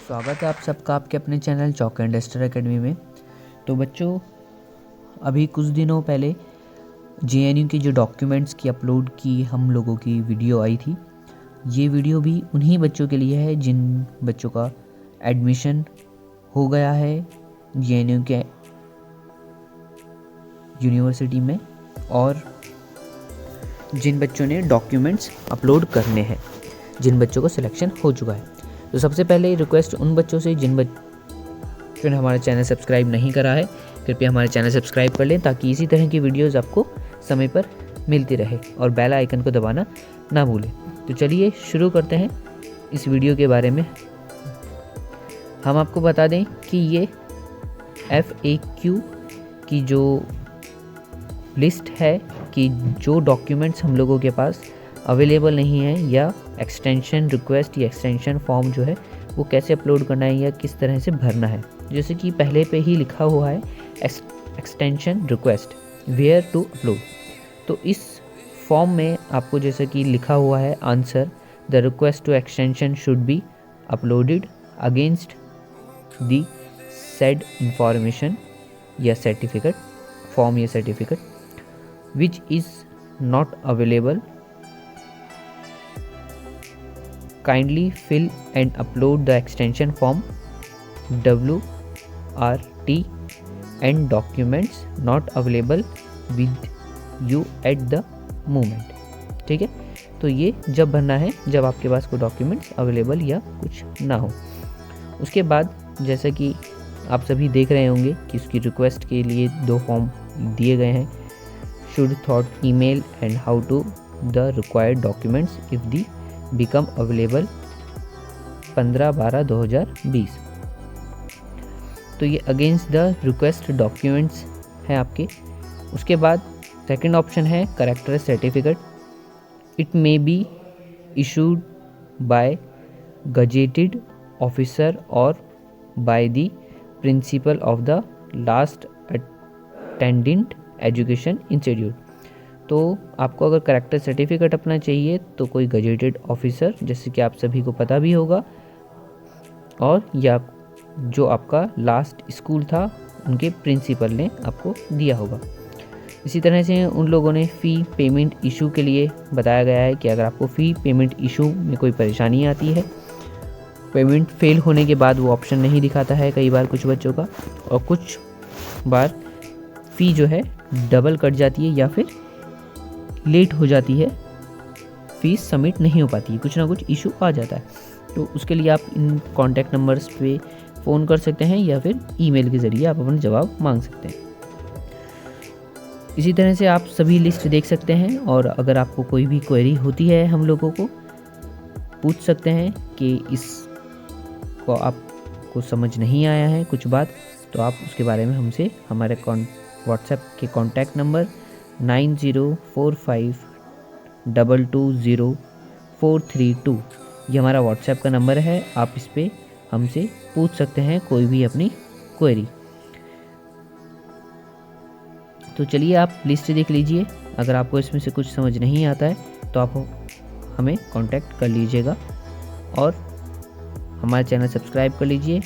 स्वागत है आप सबका आपके अपने channel chalk and duster academy में। तो बच्चों, अभी कुछ दिनों पहले जेएनयू की जो डॉक्यूमेंट्स की अपलोड की हम लोगों की वीडियो आई थी। ये वीडियो भी उन्हीं बच्चों के लिए है जिन बच्चों का एडमिशन हो गया है जेएनयू के यूनिवर्सिटी में और जिन बच्चों ने डॉक्यूमेंट्स अपलोड करने हैं, जिन बच्चों को सिलेक्शन हो चुका है। तो सबसे पहले रिक्वेस्ट उन बच्चों से जिन बच्चों ने हमारा चैनल सब्सक्राइब नहीं करा है, कृपया हमारे चैनल सब्सक्राइब कर लें ताकि इसी तरह की वीडियोस आपको समय पर मिलती रहे और बेल आइकन को दबाना ना भूलें। तो चलिए शुरू करते हैं इस वीडियो के बारे में। हम आपको बता दें कि ये FAQ की जो लिस्ट है कि जो डॉक्यूमेंट्स हम लोगों के पास अवेलेबल नहीं है या एक्सटेंशन रिक्वेस्ट या एक्सटेंशन फॉर्म जो है वो कैसे अपलोड करना है या किस तरह से भरना है। जैसे कि पहले पे ही लिखा हुआ है extension request where to upload. तो इस फॉर्म में आपको जैसे कि लिखा हुआ है answer the request to extension should be uploaded against the said information या सर्टिफिकेट फॉर्म या certificate which is not available. Kindly fill and upload the extension form WRT and documents not available with you at the moment। ठीक है, तो ये जब भरना है जब आपके पास कोई डॉक्यूमेंट्स अवेलेबल या कुछ ना हो। उसके बाद जैसा कि आप सभी देख रहे होंगे कि उसकी रिक्वेस्ट के लिए 2 फॉर्म दिए गए हैं, should thought email and how to the required documents if they become available 15/12/2020। तो ये अगेंस्ट द रिक्वेस्ट डॉक्यूमेंट्स हैं आपके। उसके बाद सेकंड ऑप्शन है character certificate. It may be issued by gazetted officer और by the principal of the last attended education institute. तो आपको अगर करेक्टर सर्टिफिकेट अपना चाहिए तो कोई गजेटेड ऑफिसर, जैसे कि आप सभी को पता भी होगा, और या जो आपका लास्ट स्कूल था उनके प्रिंसिपल ने आपको दिया होगा। इसी तरह से उन लोगों ने फ़ी पेमेंट इशू के लिए बताया गया है कि अगर आपको फ़ी पेमेंट इशू में कोई परेशानी आती है, पेमेंट फेल होने के बाद वो ऑप्शन नहीं दिखाता है कई बार कुछ बच्चों का, और कुछ बार फ़ी जो है डबल कट जाती है या फिर लेट हो जाती है, फीस सबमिट नहीं हो पाती है, कुछ ना कुछ इशू आ जाता है। तो उसके लिए आप इन कॉन्टैक्ट नंबर्स पे फ़ोन कर सकते हैं या फिर ईमेल के ज़रिए आप अपना जवाब मांग सकते हैं। इसी तरह से आप सभी लिस्ट देख सकते हैं और अगर आपको कोई भी क्वेरी होती है हम लोगों को पूछ सकते हैं कि इसको आपको समझ नहीं आया है कुछ बात, तो आप उसके बारे में हमसे हमारे व्हाट्सएप के कॉन्टैक्ट नंबर 9045220432 ये हमारा व्हाट्सएप का नंबर है। आप इस पर हमसे पूछ सकते हैं कोई भी अपनी क्वेरी। तो चलिए आप लिस्ट देख लीजिए। अगर आपको इसमें से कुछ समझ नहीं आता है तो आप हमें कांटेक्ट कर लीजिएगा और हमारा चैनल सब्सक्राइब कर लीजिए।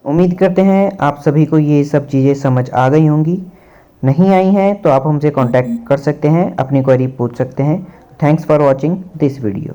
उम्मीद करते हैं आप सभी को ये सब चीज़ें समझ आ गई होंगी। नहीं आई हैं तो आप हमसे कांटेक्ट कर सकते हैं, अपनी क्वेरी पूछ सकते हैं। Thanks for watching this video.